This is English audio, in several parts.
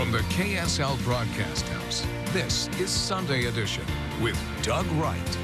From the KSL Broadcast House, this is Sunday Edition with Doug Wright.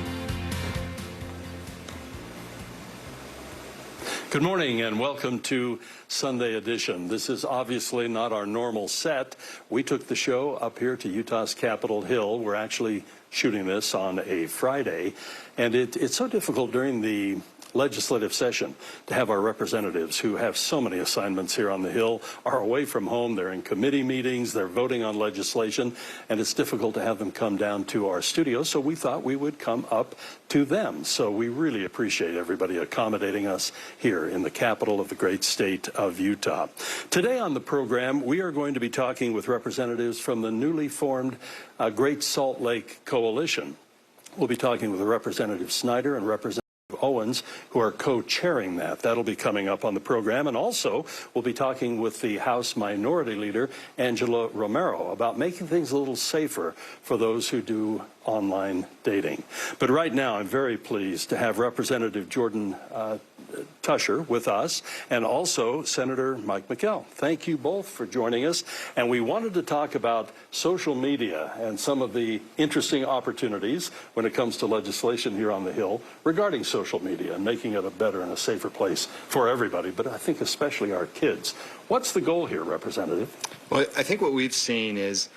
Good morning and welcome to Sunday Edition. This is obviously not our normal set. We took the show up here to Utah's Capitol Hill. We're actually shooting this on a Friday, and it's so difficult during the legislative session to have our representatives who have so many assignments here on the Hill are away from home. They're in committee meetings, they're voting on legislation, and it's difficult to have them come down to our studio, so we thought we would come up to them. So we really appreciate everybody accommodating us here in the capital of the great state of Utah. Today on the program, we are going to be talking with representatives from the newly formed Great Salt Lake Coalition. We'll be talking with Representative Snyder and Representative Owens, who are co-chairing that. That'll be coming up on the program. And also, we'll be talking with the House Minority Leader, Angela Romero, about making things a little safer for those who do online dating. But right now, I'm very pleased to have Representative Jordan Tusher with us, and also Senator Mike McKell. Thank you both for joining us. And we wanted to talk about social media and some of the interesting opportunities when it comes to legislation here on the Hill regarding social media and making it a better and a safer place for everybody, but I think especially our kids. What's the goal here, Representative? Well, I think what we've seen is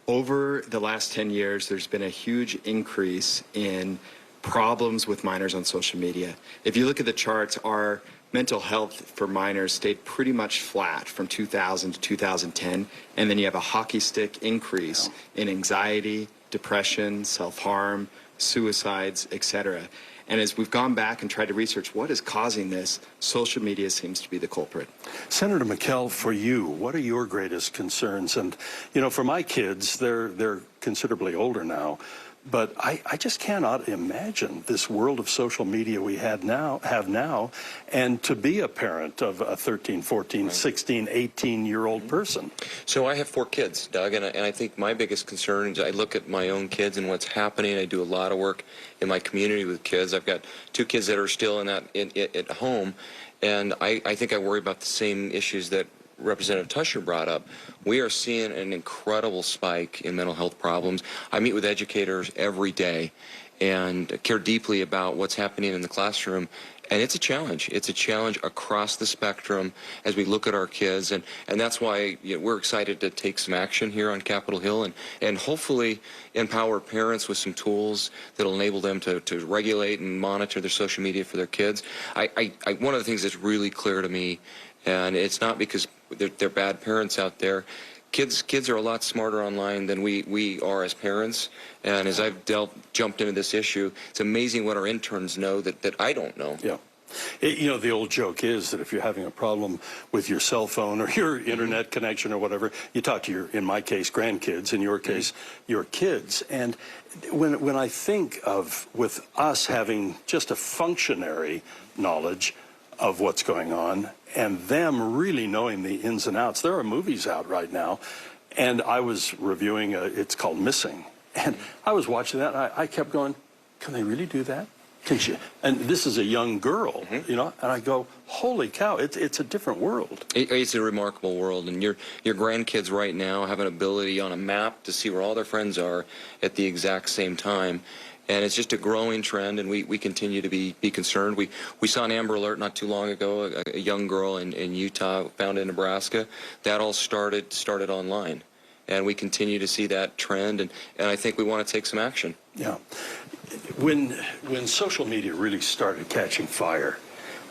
over the last 10 years, there's been a huge increase in problems with minors on social media. If you look at the charts, our mental health for minors stayed pretty much flat from 2000 to 2010, and then you have a hockey stick increase in anxiety, depression, self-harm, suicides, etc. And as we've gone back and tried to research what is causing this, social media seems to be the culprit. Senator McKell, for you, what are your greatest concerns? And, you know, for my kids, they're considerably older now, but I just cannot imagine this world of social media we have now, and to be a parent of a 13, 14, 16, 18-year-old person. So I have 4 kids, Doug, and I think my biggest concern is I look at my own kids and what's happening. I do a lot of work in my community with kids. I've got 2 kids that are still at home, and I think I worry about the same issues that Representative Tusher brought up. We are seeing an incredible spike in mental health problems. I meet with educators every day and care deeply about what's happening in the classroom. And it's a challenge. It's a challenge across the spectrum as we look at our kids. And that's why we're excited to take some action here on Capitol Hill and hopefully empower parents with some tools that will enable them to regulate and monitor their social media for their kids. One of the things that's really clear to me, and it's not because they're bad parents out there. Kids are a lot smarter online than we are as parents. And as I've jumped into this issue, it's amazing what our interns know that I don't know. Yeah. You know, the old joke is that if you're having a problem with your cell phone or your internet connection or whatever, you talk to your, in my case, grandkids, in your case, your kids. And when I think of, with us having just a functionary knowledge of what's going on, and them really knowing the ins and outs. There are movies out right now, and I was reviewing, it's called Missing, and I was watching that, and I kept going, can they really do that? Can she? And this is a young girl, you know, and I go, holy cow, it's a different world. It's a remarkable world, and your grandkids right now have an ability on a map to see where all their friends are at the exact same time. And it's just a growing trend, and we continue to be concerned. We saw an Amber Alert not too long ago, a young girl in Utah found in Nebraska. That all started online, and we continue to see that trend, and I think we want to take some action. Yeah. When social media really started catching fire,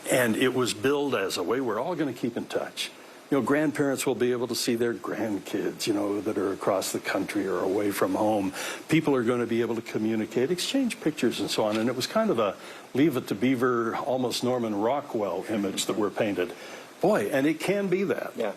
and it was billed as a way we're all going to keep in touch. You know, grandparents will be able to see their grandkids, you know, that are across the country or away from home. People are going to be able to communicate, exchange pictures and so on. And it was kind of a Leave It to Beaver, almost Norman Rockwell image that we're painted. Boy, and it can be that. Yeah.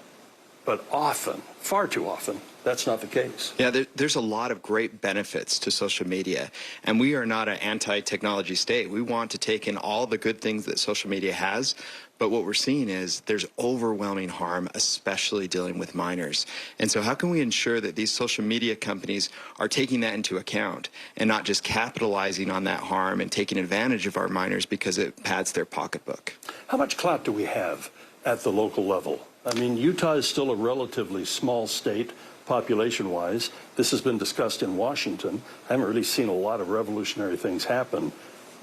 But often, far too often, that's not the case. Yeah, there's a lot of great benefits to social media, and we are not an anti-technology state. We want to take in all the good things that social media has, but what we're seeing is there's overwhelming harm, especially dealing with minors. And so how can we ensure that these social media companies are taking that into account and not just capitalizing on that harm and taking advantage of our minors because it pads their pocketbook? How much clout do we have at the local level? I mean, Utah is still a relatively small state, population-wise. This has been discussed in Washington. I haven't really seen a lot of revolutionary things happen.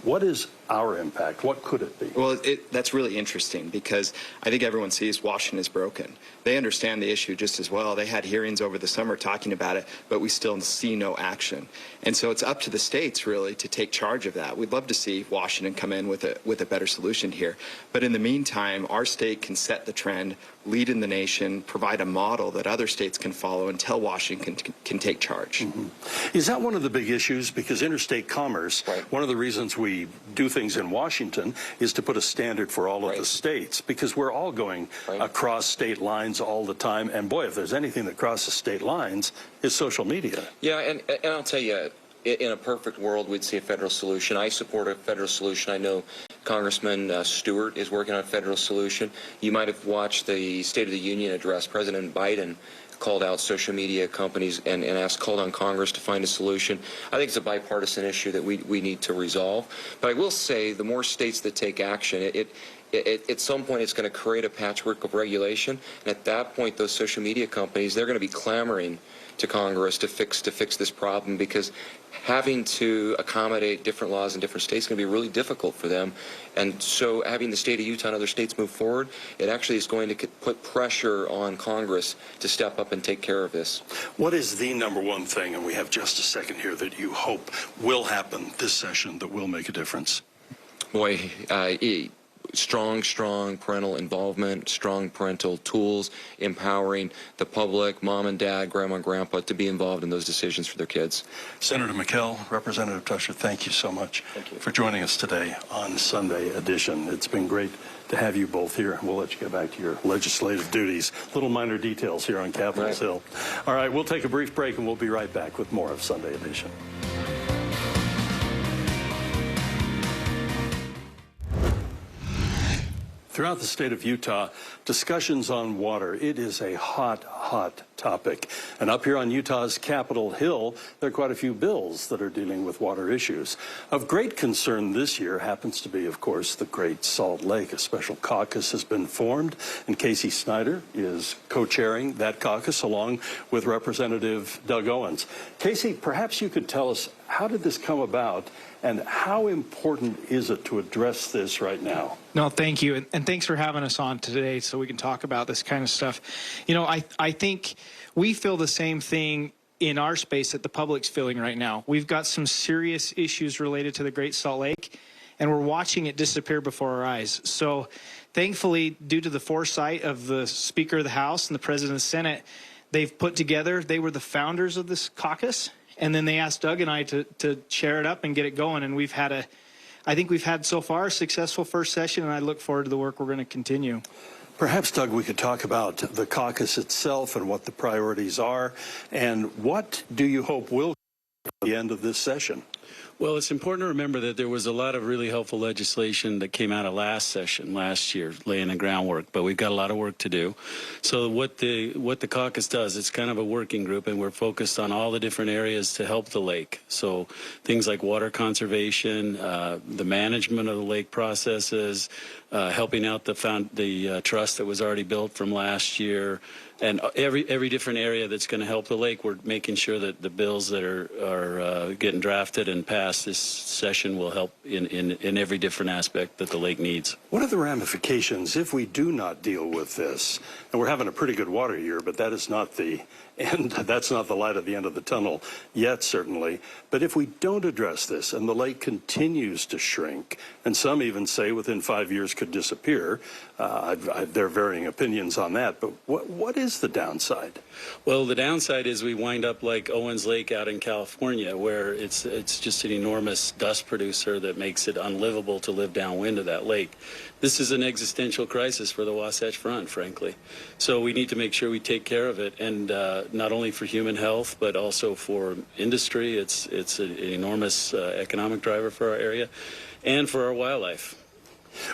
What is our impact? What could it be? Well, that's really interesting because I think everyone sees Washington is broken. They understand the issue just as well. They had hearings over the summer talking about it, but we still see no action. And so it's up to the states really to take charge of that. We'd love to see Washington come in with a better solution here. But in the meantime, our state can set the trend, lead in the nation, provide a model that other states can follow until Washington can take charge. Mm-hmm. Is that one of the big issues? Because interstate commerce, one of the reasons we do things in Washington is to put a standard for all of the states, because we're all going across state lines all the time. And boy, if there's anything that crosses state lines, it's social media. Yeah, and I'll tell you, in a perfect world, we'd see a federal solution. I support a federal solution. I know Congressman Stewart is working on a federal solution. You might have watched the State of the Union address. President Biden called out social media companies and called on Congress to find a solution. I think it's a bipartisan issue that we need to resolve. But I will say the more states that take action, at some point it's going to create a patchwork of regulation. And at that point, those social media companies, they're going to be clamoring to Congress to fix this problem, because having to accommodate different laws in different states is going to be really difficult for them. And so having the state of Utah and other states move forward, it actually is going to put pressure on Congress to step up and take care of this. What is the number one thing, and we have just a second here, that you hope will happen this session that will make a difference? Boy, strong parental involvement, strong parental tools, empowering the public, mom and dad, grandma and grandpa, to be involved in those decisions for their kids. Senator McKell, Representative Tusher, thank you so much for joining us today on Sunday Edition. It's been great to have you both here. We'll let you get back to your legislative duties. Little minor details here on Capitol Hill. All right, we'll take a brief break and we'll be right back with more of Sunday Edition. Throughout the state of Utah, discussions on water, it is a hot topic. And up here on Utah's Capitol Hill, there are quite a few bills that are dealing with water issues. Of great concern this year happens to be, of course, the Great Salt Lake. A special caucus has been formed, and Casey Snyder is co-chairing that caucus along with Representative Doug Owens. Casey, perhaps you could tell us, how did this come about, and how important is it to address this right now? No, thank you. And thanks for having us on today so we can talk about this kind of stuff. You know, I think we feel the same thing in our space that the public's feeling right now. We've got some serious issues related to the Great Salt Lake, and we're watching it disappear before our eyes. So thankfully, due to the foresight of the Speaker of the House and the President of the Senate, they've put together, they were the founders of this caucus, and then they asked Doug and I to share it up and get it going. And I think we've had so far a successful first session, and I look forward to the work we're going to continue. Perhaps, Doug, we could talk about the caucus itself and what the priorities are, and what do you hope will come at the end of this session? Well, it's important to remember that there was a lot of really helpful legislation that came out of last year, laying the groundwork, but we've got a lot of work to do. So what the caucus does, it's kind of a working group, and we're focused on all the different areas to help the lake. So things like water conservation, the management of the lake processes, helping out the trust that was already built from last year, and every different area that's going to help the lake. We're making sure that the bills that are getting drafted and passed this session will help in every different aspect that the lake needs. What are the ramifications if we do not deal with this? And we're having a pretty good water year, but that is not the end. That's not the light at the end of the tunnel yet, certainly. But if we don't address this and the lake continues to shrink, and some even say within 5 years could disappear, there are varying opinions on that. But what is the downside? Well, the downside is we wind up like Owens Lake out in California, where it's just an enormous dust producer that makes it unlivable to live downwind of that lake. This is an existential crisis for the Wasatch Front, frankly. So we need to make sure we take care of it, and not only for human health, but also for industry. It's an enormous economic driver for our area and for our wildlife.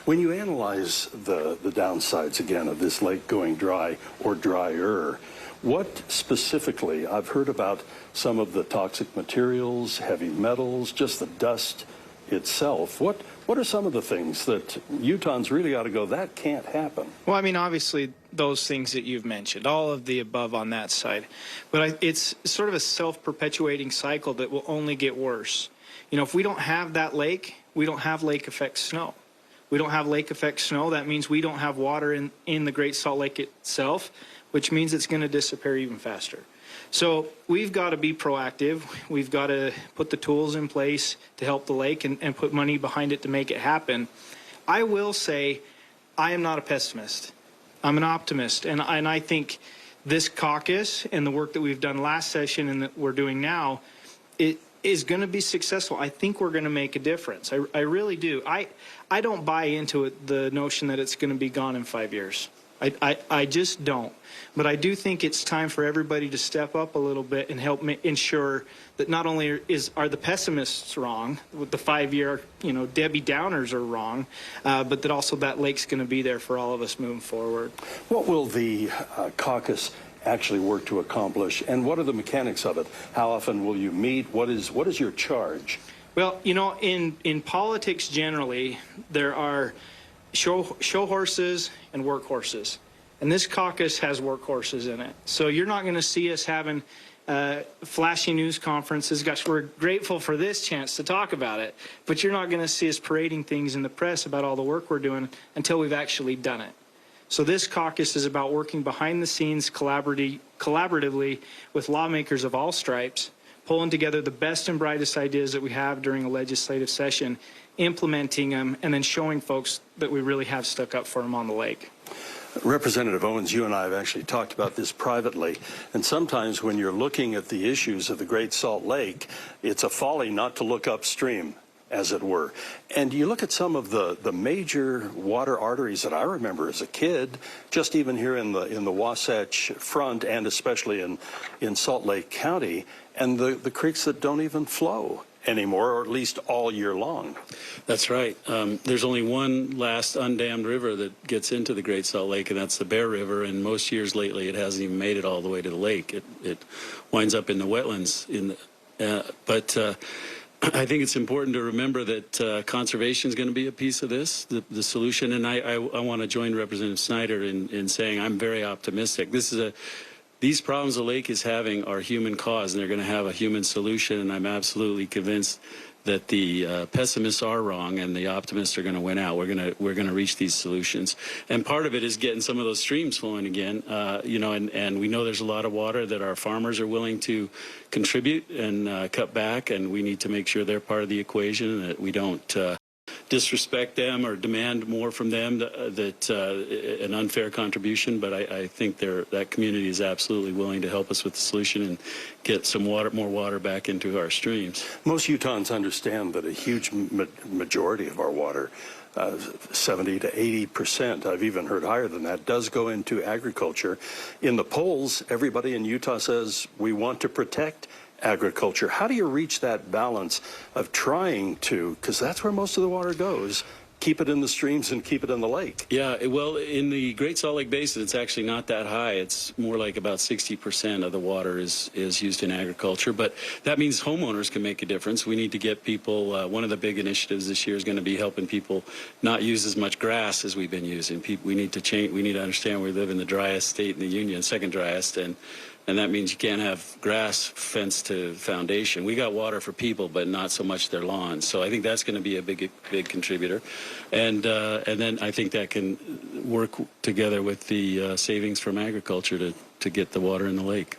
When you analyze the downsides, again, of this lake going dry or drier, what specifically, I've heard about some of the toxic materials, heavy metals, just the dust itself. What are some of the things that Utahns really ought to go, that can't happen? Well, I mean, obviously, those things that you've mentioned, all of the above on that side. But it's sort of a self-perpetuating cycle that will only get worse. You know, if we don't have that lake, we don't have lake effect snow. We don't have lake effect snow. That means we don't have water in the Great Salt Lake itself, which means it's going to disappear even faster. So we've got to be proactive. We've got to put the tools in place to help the lake and put money behind it to make it happen. I will say I am not a pessimist. I'm an optimist. And I think this caucus and the work that we've done last session and that we're doing now, it is going to be successful. I think we're going to make a difference. I really do. I don't buy into it, the notion that it's going to be gone in 5 years. I just don't. But I do think it's time for everybody to step up a little bit and help ensure that not only are the pessimists wrong, with the 5-year, Debbie Downers are wrong, but that also that lake's going to be there for all of us moving forward. What will the caucus actually work to accomplish, and what are the mechanics of it? How often will you meet? What is your charge? Well, in politics generally, there are show horses and work horses. And this caucus has workhorses in it. So you're not going to see us having flashy news conferences. Gosh, we're grateful for this chance to talk about it. But you're not going to see us parading things in the press about all the work we're doing until we've actually done it. So this caucus is about working behind the scenes collaboratively with lawmakers of all stripes, pulling together the best and brightest ideas that we have during a legislative session, implementing them, and then showing folks that we really have stuck up for them on the lake. Representative Owens, you and I have actually talked about this privately, and sometimes when you're looking at the issues of the Great Salt Lake, it's a folly not to look upstream, as it were. And you look at some of the major water arteries that I remember as a kid, just even here in the Wasatch Front and especially in Salt Lake County, and the creeks that don't even flow anymore, or at least all year long. That's right. There's only one last undammed river that gets into the Great Salt Lake, and that's the Bear River. And most years lately, it hasn't even made it all the way to the lake. It winds up in the wetlands. But I think it's important to remember that conservation is going to be a piece of this, the solution. And I want to join Representative Snyder in saying I'm very optimistic. These problems the lake is having are human caused, and they're going to have a human solution, and I'm absolutely convinced that the pessimists are wrong and the optimists are going to win out. We're going to reach these solutions, and part of it is getting some of those streams flowing again. And we know there's a lot of water that our farmers are willing to contribute and cut back, and we need to make sure they're part of the equation and that we don't disrespect them or demand more from them, an unfair contribution. But I think that community is absolutely willing to help us with the solution and get some more water back into our streams. Most Utahns understand that a huge majority of our water, 70 to 80%, I've even heard higher than that, does go into agriculture. In the polls, everybody in Utah says we want to protect agriculture. How do you reach that balance of trying to, because that's where most of the water goes, keep it in the streams and keep it in the lake? Yeah, well, in the Great Salt Lake Basin, it's actually not that high. It's more like about 60% of the water is used in agriculture. But that means homeowners can make a difference. We need to get people, one of the big initiatives this year is going to be helping people not use as much grass as we've been using. We need to change. We need to understand we live in the driest state in the union, second driest, and that means you can't have grass fenced to foundation. We got water for people, but not so much their lawns. So I think that's going to be a big contributor. And then I think that can work together with the savings from agriculture to get the water in the lake.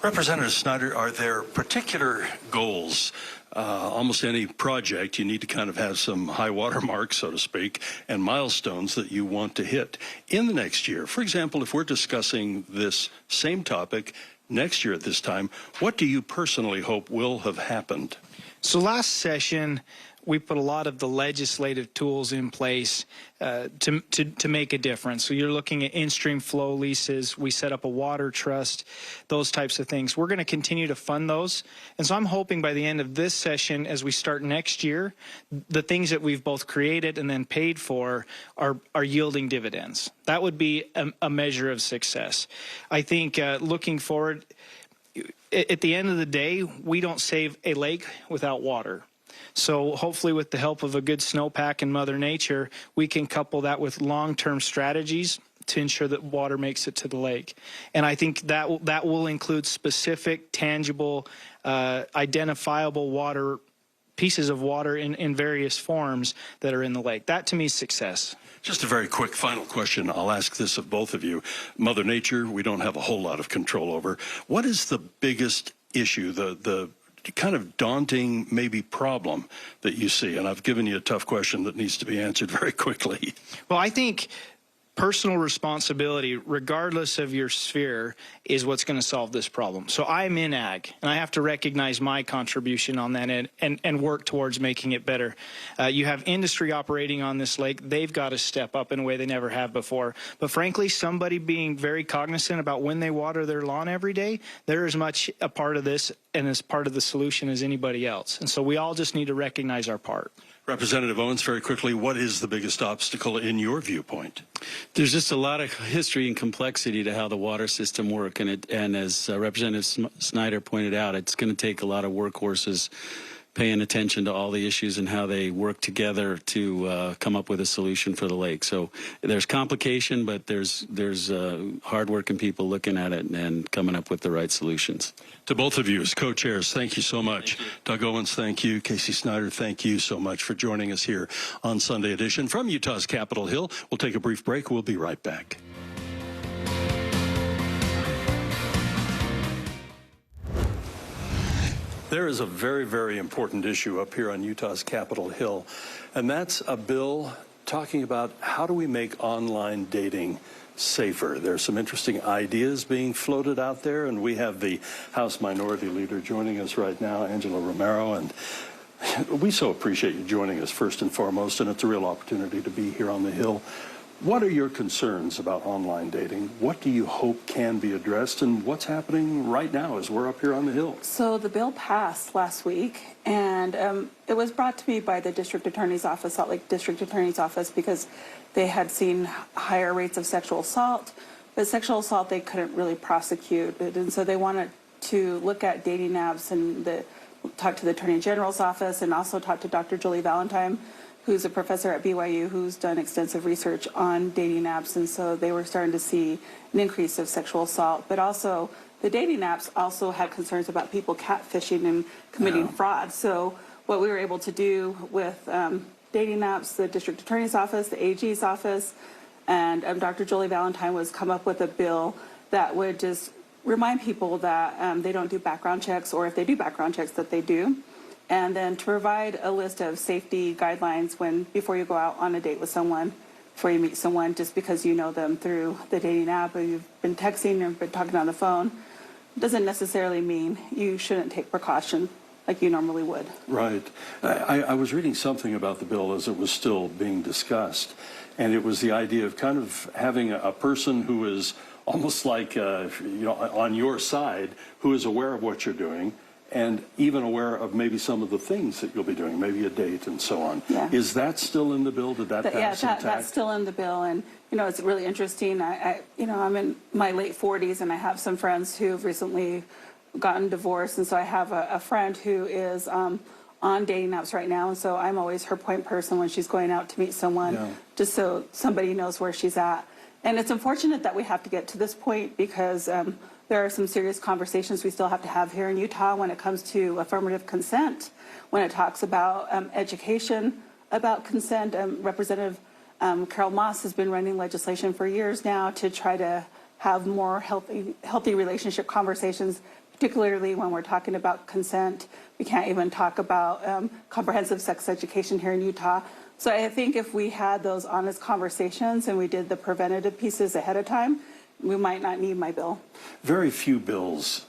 Representative Snyder, are there particular goals? Almost any project, you need to kind of have some high water marks, so to speak, and milestones that you want to hit in the next year. For example, if we're discussing this same topic next year at this time, what do you personally hope will have happened? So last session, we put a lot of the legislative tools in place to make a difference. So you're looking at in-stream flow leases. We set up a water trust, those types of things. We're going to continue to fund those. And so I'm hoping by the end of this session, as we start next year, the things that we've both created and then paid for are yielding dividends. That would be a measure of success. I think looking forward, at the end of the day, we don't save a lake without water. So hopefully with the help of a good snowpack and Mother Nature, we can couple that with long-term strategies to ensure that water makes it to the lake. And I think that will include specific, tangible, identifiable water, pieces of water in various forms that are in the lake. That to me is success. Just a very quick final question. I'll ask this of both of you. Mother Nature, we don't have a whole lot of control over. What is the biggest issue, the kind of daunting maybe problem that you see? And I've given you a tough question that needs to be answered very quickly. Well, I think personal responsibility, regardless of your sphere, is what's going to solve this problem. So I'm in ag, and I have to recognize my contribution on that end and work towards making it better. You have industry operating on this lake. They've got to step up in a way they never have before. But frankly, somebody being very cognizant about when they water their lawn every day, they're as much a part of this and as part of the solution as anybody else. And so we all just need to recognize our part. Representative Owens, very quickly, what is the biggest obstacle in your viewpoint? There's just a lot of history and complexity to how the water system works, and as Representative Snyder pointed out, it's going to take a lot of workhorses paying attention to all the issues and how they work together to come up with a solution for the lake. So there's complication, but there's hardworking people looking at it and coming up with the right solutions. To both of you as co-chairs, thank you so much. Doug Owens, thank you. Casey Snyder, thank you so much for joining us here on Sunday Edition from Utah's Capitol Hill. We'll take a brief break. We'll be right back. There is a very, very important issue up here on Utah's Capitol Hill, and that's a bill talking about how do we make online dating safer. There's some interesting ideas being floated out there, and we have the House Minority Leader joining us right now, Angela Romero, and we so appreciate you joining us first and foremost, and it's a real opportunity to be here on the Hill. What are your concerns about online dating? What do you hope can be addressed, and what's happening right now as we're up here on the Hill? So the bill passed last week, and it was brought to me by the District Attorney's Office, Salt Lake District Attorney's Office, because they had seen higher rates of sexual assault, but sexual assault they couldn't really prosecute, and so they wanted to look at dating apps and talk to the Attorney General's office, and also talk to Dr. Julie Valentine, who's a professor at BYU who's done extensive research on dating apps, and so they were starting to see an increase of sexual assault. But also, the dating apps also had concerns about people catfishing and committing fraud. So what we were able to do with dating apps, the District Attorney's Office, the AG's office, and Dr. Julie Valentine was come up with a bill that would just remind people that they don't do background checks, or if they do background checks, that they do. And then to provide a list of safety guidelines before you go out on a date with someone, before you meet someone, just because you know them through the dating app or you've been texting or been talking on the phone, doesn't necessarily mean you shouldn't take precaution like you normally would. Right. I was reading something about the bill as it was still being discussed, and it was the idea of kind of having a person who is almost like, on your side, who is aware of what you're doing, and even aware of maybe some of the things that you'll be doing, maybe a date and so on. Yeah. Is that still in the bill? Did that pass intact? That's still in the bill, and it's really interesting. I'm in my late 40s, and I have some friends who've recently gotten divorced, and so I have a friend who is on dating apps right now, and so I'm always her point person when she's going out to meet someone, just so somebody knows where she's at. And it's unfortunate that we have to get to this point because there are some serious conversations we still have to have here in Utah when it comes to affirmative consent, when it talks about education about consent. Representative Carol Moss has been running legislation for years now to try to have more healthy relationship conversations, particularly when we're talking about consent. We can't even talk about comprehensive sex education here in Utah. So I think if we had those honest conversations and we did the preventative pieces ahead of time, we might not need my bill. Very few bills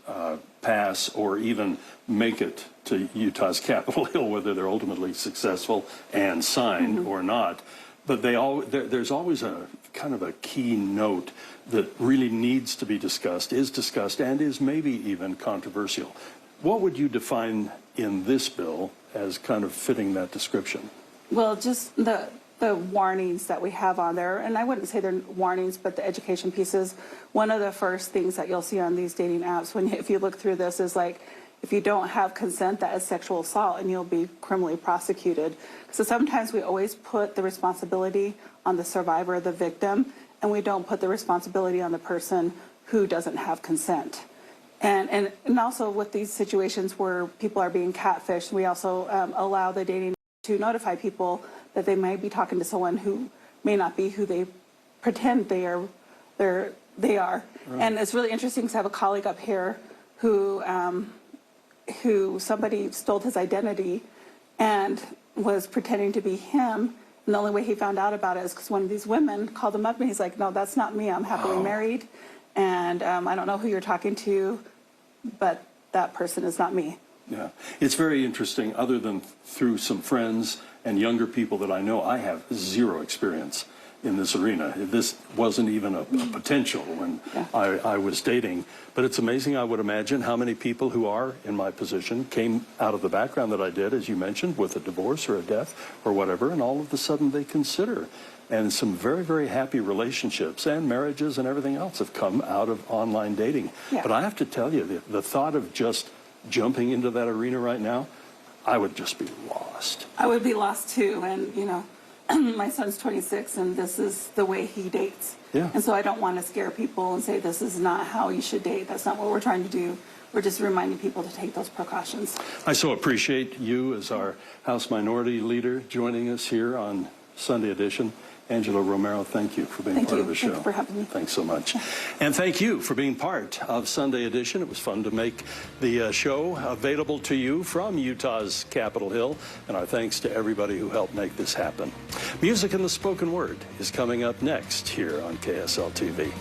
pass or even make it to Utah's Capitol Hill, whether they're ultimately successful and signed or not. But there's always a kind of a key note that really needs to be discussed, is discussed, and is maybe even controversial. What would you define in this bill as kind of fitting that description? Well, just the warnings that we have on there, and I wouldn't say they're warnings, but the education pieces. One of the first things that you'll see on these dating apps, if you look through this, is like, if you don't have consent, that is sexual assault and you'll be criminally prosecuted. So sometimes we always put the responsibility on the survivor, the victim, and we don't put the responsibility on the person who doesn't have consent. And also with these situations where people are being catfished, we also allow the dating to notify people that they might be talking to someone who may not be who they pretend they are. Right. And it's really interesting because I have a colleague up here who somebody stole his identity and was pretending to be him. And the only way he found out about it is because one of these women called him up and he's like, no, that's not me. I'm happily married. And I don't know who you're talking to, but that person is not me. Yeah, it's very interesting. Other than through some friends and younger people that I know, I have zero experience in this arena. This wasn't even a potential when I was dating. But it's amazing, I would imagine, how many people who are in my position came out of the background that I did, as you mentioned, with a divorce or a death or whatever, and all of a sudden they consider. And some very, very happy relationships and marriages and everything else have come out of online dating. Yeah. But I have to tell you, the thought of just jumping into that arena right now, I would just be lost. I would be lost too. And, you know, my son's 26 and this is the way he dates. Yeah. And so I don't want to scare people and say this is not how you should date. That's not what we're trying to do. We're just reminding people to take those precautions. I so appreciate you as our House Minority Leader joining us here on Sunday Edition. Angela Romero, thank you for being part of the show. Thank you for having me. Thanks so much. And thank you for being part of Sunday Edition. It was fun to make the show available to you from Utah's Capitol Hill. And our thanks to everybody who helped make this happen. Music and the Spoken Word is coming up next here on KSL TV.